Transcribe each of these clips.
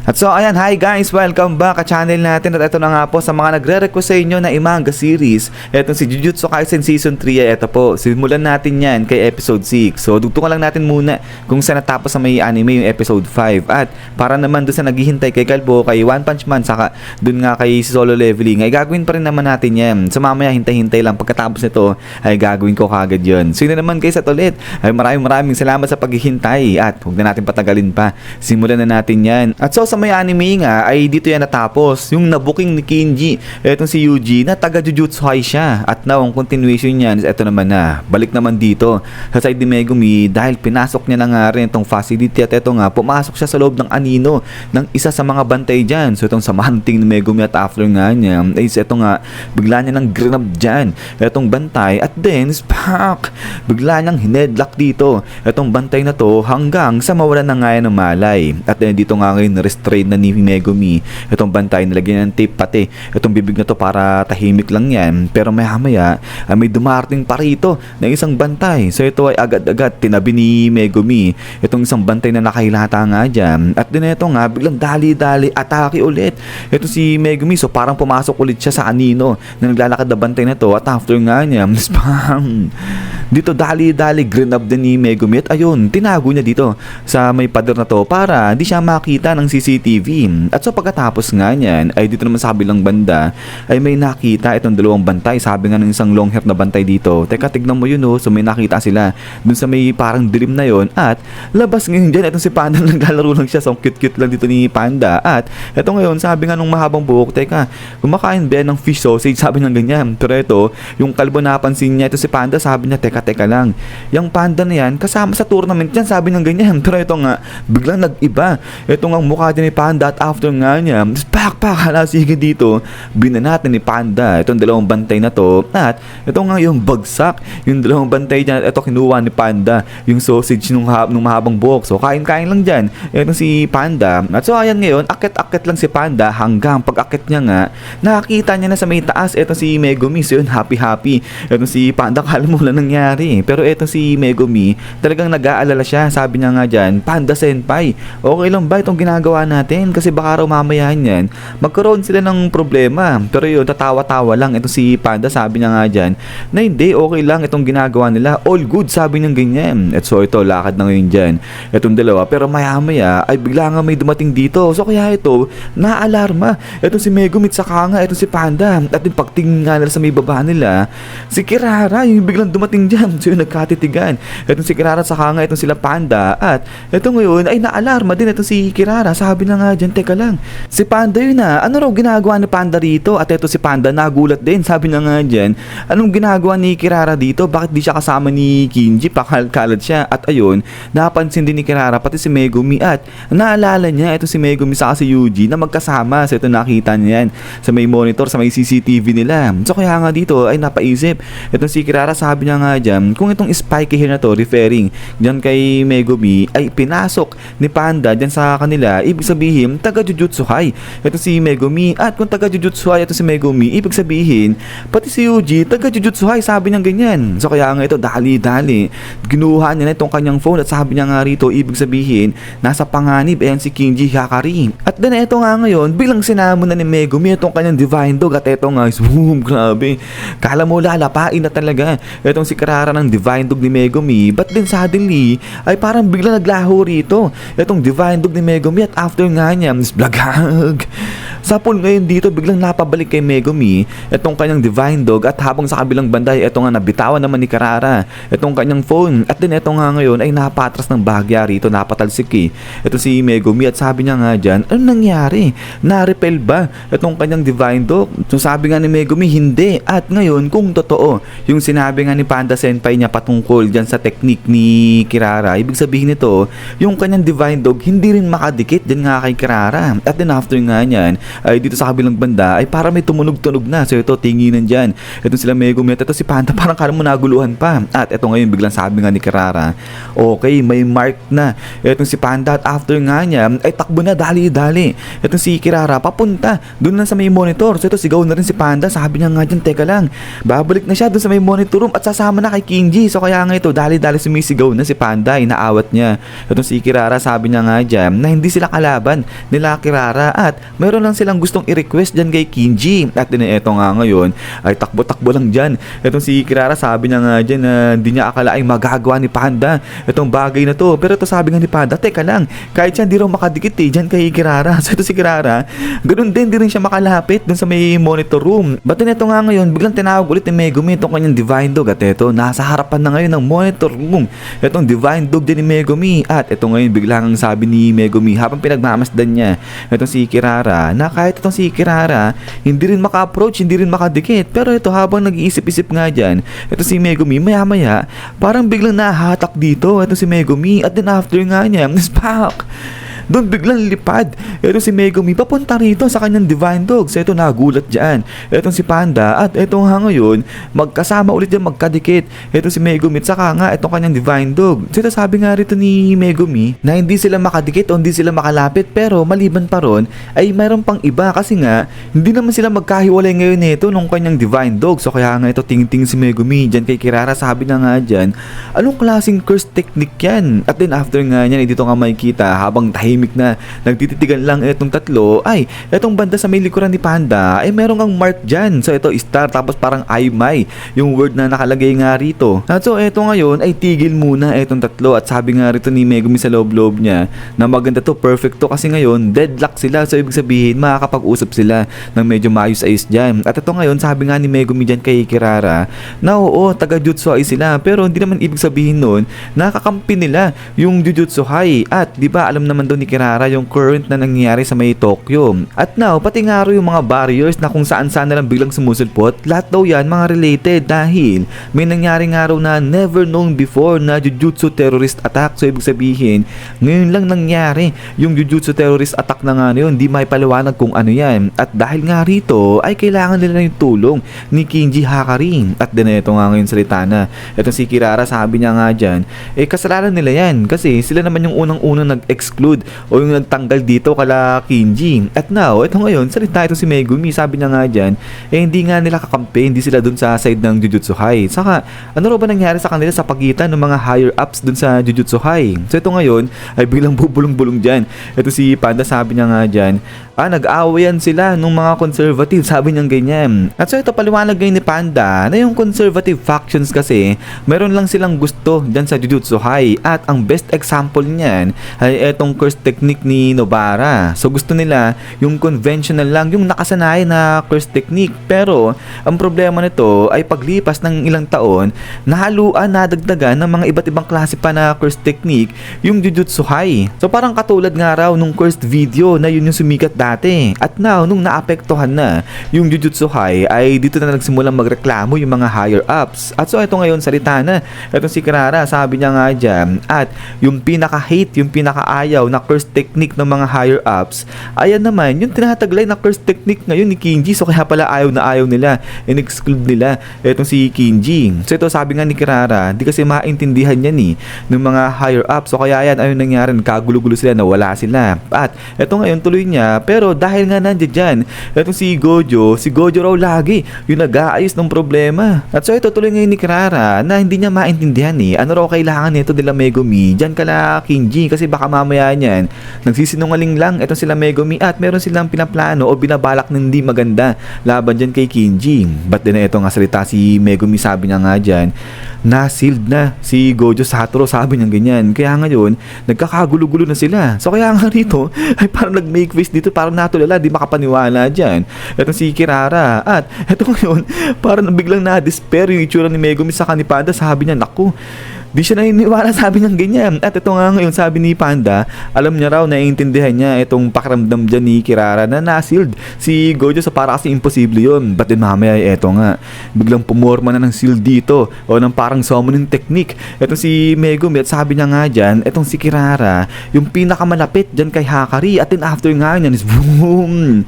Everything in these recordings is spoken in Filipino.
At so ayan, hi guys, welcome back sa channel natin. At ito na nga po sa mga nagre-request sa inyo na i-manga series. Etong si Jujutsu Kaisen Season 3 ay ito po. Simulan natin yan kay episode 6. So dugtungan lang natin muna kung saan natapos sa may anime yung episode 5. At para naman doon sa naghihintay kay Kalbo, kay One Punch Man, saka doon nga kay Solo Leveling, ay gagawin pa rin naman natin yan. So mamaya hintay-hintay lang, pagkatapos nito ay gagawin ko kagad yun. So yun na naman guys, at ulit ay maraming salamat sa paghihintay. At huwag na natin patagalin pa, simulan na natin yan. At so sa may anime nga ay dito yan natapos yung nabuking ni Kinji, etong si Yuji na taga Jujutsu High siya. At now ang continuation niyan is eto naman na, balik naman dito sa side ni Megumi dahil pinasok niya na nga rin itong facility. At eto nga, pumasok siya sa loob ng anino ng isa sa mga bantay dyan. So itong samanting ni Megumi, at after nga niya ay eto nga, bigla niya ng grinab dyan etong bantay. At then spak, bigla niyang hinedlock dito etong bantay na to hanggang sa mawalan na nga yan ng malay. At then dito nga ngayon restrain na ni Megumi itong bantay, nilagyan ng tape pati itong bibig na to para tahimik lang yan. Pero maya may dumarating pa rito na isang bantay. So ito ay agad-agad tinabi ni Megumi itong isang bantay na nakahilata nga dyan. At din ito nga biglang dali-dali atake ulit ito si Megumi. So parang pumasok ulit siya sa anino na naglalakad na bantay na to. At after nga niya spam, dito dali-dali grenab din ni Megumi. At ayun, tinago niya dito sa may pader na to para hindi siya makita ng CCTV. At so pagkatapos nga niyan ay dito naman sa kabilang banda ay may nakita itong dalawang bantay. Sabi nga ng isang long hair na bantay dito, teka tignan mo yun oh. So may nakita sila dun sa may parang dilim na yon. At labas ngayon dyan itong si Panda naglalaro lang siya. So cute lang dito ni Panda. At eto ngayon sabi nga nung mahabang buhok, teka kumakain ba ng fish sausage, sabi ng ganyan. Pero ito yung kalbo napansin niya ito si Panda, sabi niya teka lang, yung Panda na yan kasama sa tournament yan, sabi ng ganyan. Pero ito nga biglang nag-iba ito nga mukha din ni Panda. At after nga niya pak halasige dito, binanatan ni Panda itong dalawang bantay na to. At ito nga yung bagsak yung dalawang bantay dyan. Ito kinuha ni Panda yung sausage nung mahabang buhok. So kain lang dyan itong si Panda. At so ayan ngayon, akit lang si Panda hanggang pag-akit niya nga nakakita niya na sa may taas itong si Megumi. So yun, happy itong si Panda, kala mo lang nangyari. Pero itong si Megumi talagang nag-aalala siya. Sabi niya nga dyan, Panda Senpai, okay lang ba itong ginagawa natin? Kasi baka raw mamaya yan magkaroon sila ng problema. Pero yun, tatawa-tawa lang itong si Panda. Sabi niya nga dyan na hindi, okay lang itong ginagawa nila, all good, sabi niya ganyan. At so ito, lakad na ngayon dyan itong dalawa. Pero maya ay bigla nga may dumating dito. So kaya ito, naalarma itong si Megumi, saka nga itong si Panda. At yung pagtingin nga nila sa may baba nila, si Kirara yung biglang dumating dyan. So yun, nagkatitigan itong si Kirara, saka nga itong sila Panda. At ito ngayon ay naalarma din itong si Kirara. Sabi na nga dyan, teka lang, si Panda yun na, ano raw ginagawa ni Panda rito? At ito si Panda nagulat din. Sabi na nga dyan, anong ginagawa ni Kirara dito? Bakit di siya kasama ni Kinji? Pakalkalad siya. At ayun, napansin din ni Kirara pati si Megumi. At naalala niya ito si Megumi sa si Yuji na magkasama. So ito nakita niya yan sa may monitor, sa may CCTV nila. So kaya nga dito ay napaisip itong si Kirara. Sabi niya nga dyan, kung itong spiky hair na to, referring dyan kay Megumi, ay pinasok ni Panda dyan sa kanila, ibig sabihin taga Jujutsu High ito si Megumi. At kung taga Jujutsu High ito si Megumi, ibig sabihin pati si Yuji taga Jujutsu High, sabi niya ganyan. So kaya nga ito dali-dali ginuha niya na itong kanyang phone. At sabi niya nga rito, ibig sabihin nasa panganib ayan si Kinji Hikari. At then ito nga ngayon, bilang sinamon na ni Megumi itong kanyang Divine Dog. At ito nga, boom, grabe, kala mo lalapain na talaga itong si Kirara ng Divine Dog ni Megumi. But then suddenly ay parang bigla naglaho rito itong Divine Dog ni Megumi. At after nga niya, blagag sapol ngayon dito, biglang napabalik kay Megumi itong kanyang Divine Dog. At habang sa kabilang banday, ito nga nabitawan naman ni Kirara itong kanyang phone. At din ito nga ngayon ay napatras ng bahagya rito, napatalsik ito si Megumi. At sabi niya nga dyan, ano nangyari? Na-repel ba itong kanyang Divine Dog? So sabi nga ni Megumi, hindi. At ngayon, kung totoo yung sinabi nga ni Panda Senpai niya patungkol dyan sa technique ni Kirara, ibig sabihin nito, yung kanyang Divine Dog hindi rin makadikit dyan nga kay Kirara. At then after nga niyan ay dito sa kabilang banda ay para may tumunog-tunog na. So ito, tinginan dyan. Ito sila Megumi at ito si Panda, parang kala mo naguluhan pa. At ito ngayon, biglang sabi nga ni Kirara, okay, may mark na. Itong si Panda at after nga niya, ay takbo na, dali-dali. Itong si Kirara, papunta, doon na sa may monitor. So ito, sigaw na rin si Panda. Sabi niya nga dyan, teka lang, babalik na siya doon sa may monitor room at sasama na kay Kinji. So kaya nga ito, dali-dali sumisigaw na si Panda, inaawat niya. Itong si Kirara, sabi niya nga dyan, na hindi sila kalaban nila Kirara at mayroon lang silang gustong i-request dyan kay Kinji. At din ito nga ngayon, ay takbo-takbo lang dyan. Itong si Kirara, sabi niya nga dyan na hindi niya akala ay magagawa ni Panda itong bagay na to. Pero ito sabi nga ni Panda, teka lang, kahit siya hindi raw makadikit dyan kay Kirara. So ito si Kirara, ganoon din, di rin siya makalapit dun sa may monitor room. But then ito nga ngayon, biglang tinawag ulit ni Megumi itong kanyang Divine Dog. At ito, nasa harapan na ngayon ng monitor room itong Divine Dog din ni Megumi. At ito ngayon, biglang ang sabi ni Megumi habang pinagmamasdan niya itong si Kirara, na kahit itong si Kirara hindi rin maka-approach, hindi rin makadikit. Pero ito habang nag-iisip-isip nga dyan, ito si Megumi maya-maya parang biglang nahahatak dito ito si Megumi. At then after nga niya, spark, doon biglang lipad ito si Megumi papunta rito sa kanyang Divine Dog. So ito, nagulat dyan itong si Panda at ito nga ngayon, magkasama ulit dyan, magkadikit ito si Megumi at saka nga itong kanyang Divine Dog. So ito, sabi nga rito ni Megumi na hindi sila makadikit o hindi sila makalapit, pero maliban pa ron ay mayroon pang iba kasi nga hindi naman sila magkahiwalay ngayon nito nung kanyang Divine Dog. So kaya nga ito, tingting si Megumi dyan kay Kirara, sabi na nga dyan, anong klaseng curse technique yan? At then after nga niyan, dito nga makikita habang tahimik na nagtititigan lang itong tatlo, ay itong banda sa may likuran ni Panda ay merong ang mark dyan. So ito, star, tapos parang Aimai yung word na nakalagay nga rito. At so ito ngayon ay tigil muna itong tatlo. At sabi nga rito ni Megumi sa loob-loob niya na maganda to, perfect to, kasi ngayon deadlock sila. So ibig sabihin makakapag-usap sila ng medyo maayos-ayos dyan. At ito ngayon, sabi nga ni Megumi dyan kay Kirara na oo, taga-jutsu ay sila, pero hindi naman ibig sabihin nun nakakampi nila yung Jujutsu High. At di ba alam naman doon ni Kirara yung current na nangyayari sa may Tokyo. At now, pati nga yung mga barriers na kung saan-saan na lang biglang sumusulpot, lahat daw yan mga related dahil may nangyari nga raw na never known before na Jujutsu terrorist attack. So ibig sabihin, ngayon lang nangyari yung Jujutsu terrorist attack na nga yun, di may paliwanag kung ano yan. At dahil nga rito, ay kailangan nila yung tulong ni Kinji Hakari. At din ito nga ngayon salita na itong si Kirara, sabi niya nga dyan, kasalanan nila yan kasi sila naman yung unang-unang nag-exclude o yung nagtanggal dito kala Kinji. At now, ito ngayon, salita ito si Megumi, sabi niya nga dyan, hindi nga nila kakampi, hindi sila dun sa side ng Jujutsu High. Saka, ano raw ba nangyari sa kanila sa pagitan ng mga higher ups dun sa Jujutsu High? So ito ngayon, ay biglang bubulong-bulong dyan. Ito si Panda, sabi niya nga dyan, nag-aawayan sila nung mga conservative, sabi niyang ganyan. At so ito, paliwanag ngayon ni Panda na yung conservative factions kasi meron lang silang gusto dyan sa Jujutsu High. At ang best example niyan ay etong curse technique ni Nobara. So gusto nila yung conventional lang, yung nakasanayan na curse technique. Pero ang problema nito ay paglipas ng ilang taon, nahaluan, nadagdagan ng mga iba't ibang klase pa na curse technique yung Jujutsu High. So parang katulad nga raw nung cursed video na yun yung sumikat dati. At now, nung naapektuhan na yung Jujutsu High, ay dito na nagsimulang magreklamo yung mga higher ups. At so ito ngayon, salita na itong si Kirara, sabi niya nga dyan, at yung pinaka-hate, yung pinaka-ayaw na curse technique ng mga higher ups, ayan naman, yung tinataglay na curse technique ngayon ni Kinji. So kaya pala ayaw na ayaw nila, in-exclude nila itong si Kinji. So ito, sabi nga ni Kirara, di kasi maintindihan yan ng mga higher ups. So kaya yan, ayun nangyari, kagulo-gulo sila, nawala sila. At ito ngayon, tuloy niya, pero dahil nga nandiyan dyan, itong si Gojo raw lagi yung nag-aayos ng problema. At so ito, tuloy ngayon ni Kirara na hindi niya maintindihan ano raw kailangan nito nila Megumi dyan kala Kinji, kasi baka mamaya niyan nagsisinungaling lang itong sila Megumi at meron silang pinaplano o binabalak na hindi maganda laban dyan kay Kinji. But din ito nga salita si Megumi, sabi niya nga dyan, na-sealed na si Gojo Satoru, sabi niya ganyan. Kaya ngayon, nagkakagulo-gulo na sila. So kaya nga rito, ay parang nag-make face dito, parang natulala, di makapaniwala dyan. Ito si Kirara. At ito ngayon, parang biglang na-despair yung itsura ni Megumi sa kanipanda. Sabi niya, naku, Di siya naniniwala, sabi niya ganyan. At ito nga ngayon, sabi ni Panda, alam niya raw, naiintindihan niya itong pakiramdam dyan ni Kirara na na-sealed si Gojo, sa para kasi imposible yun. But then mamaya, eto nga, biglang pumorma na ng seal dito o ng parang summoning technique. Ito si Megumi at sabi niya nga dyan, etong si Kirara, yung pinakamalapit dyan kay Hakari. At then after nga niyan is boom!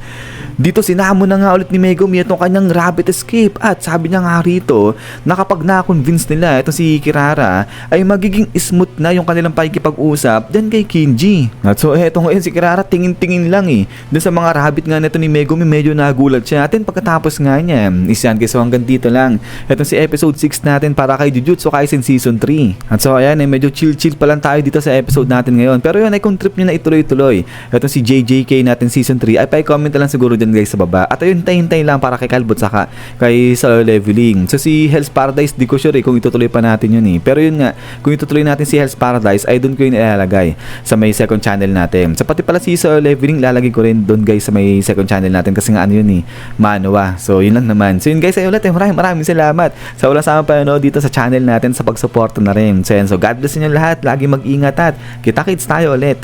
Dito sinamo na nga ulit ni Megumi itong kanyang rabbit escape. At sabi niya nga rito na kapag na-convince nila ito si Kirara ay magiging smooth na yung kanilang pakikipag-usap dyan kay Kinji. At so eto ngayon si Kirara tingin-tingin lang dun sa mga rabbit nga nito ni Megumi, medyo nagulat siya. At pagkatapos nga niya isyan guys, so hanggang dito lang etong si episode 6 natin para kay Jujutsu Kaisen Season 3. At so ayan medyo chill pa lang tayo dito sa episode natin ngayon. Pero yun ay kung trip nyo na ituloy-tuloy etong si JJK natin Season 3 ay pa-comment na lang siguro dyan guys sa baba. At ayun, hintay lang para kay Calbot saka kay Solo Leveling. So si Hell's Paradise, di ko sure kung itutuloy pa natin yun Pero yun nga, kung itutuloy natin si Hell's Paradise ay doon ko yun ilalagay sa may second channel natin. Sa pati pala si Solo Leveling, lalagay ko rin doon guys sa may second channel natin kasi nga ano yun manhwa. So yun lang naman. So yun guys, ay ulit maraming salamat sa walang sama pa dito sa channel natin sa pagsuporta na rin. So God bless inyo lahat, lagi mag-ingat at kita-kits tayo ulit.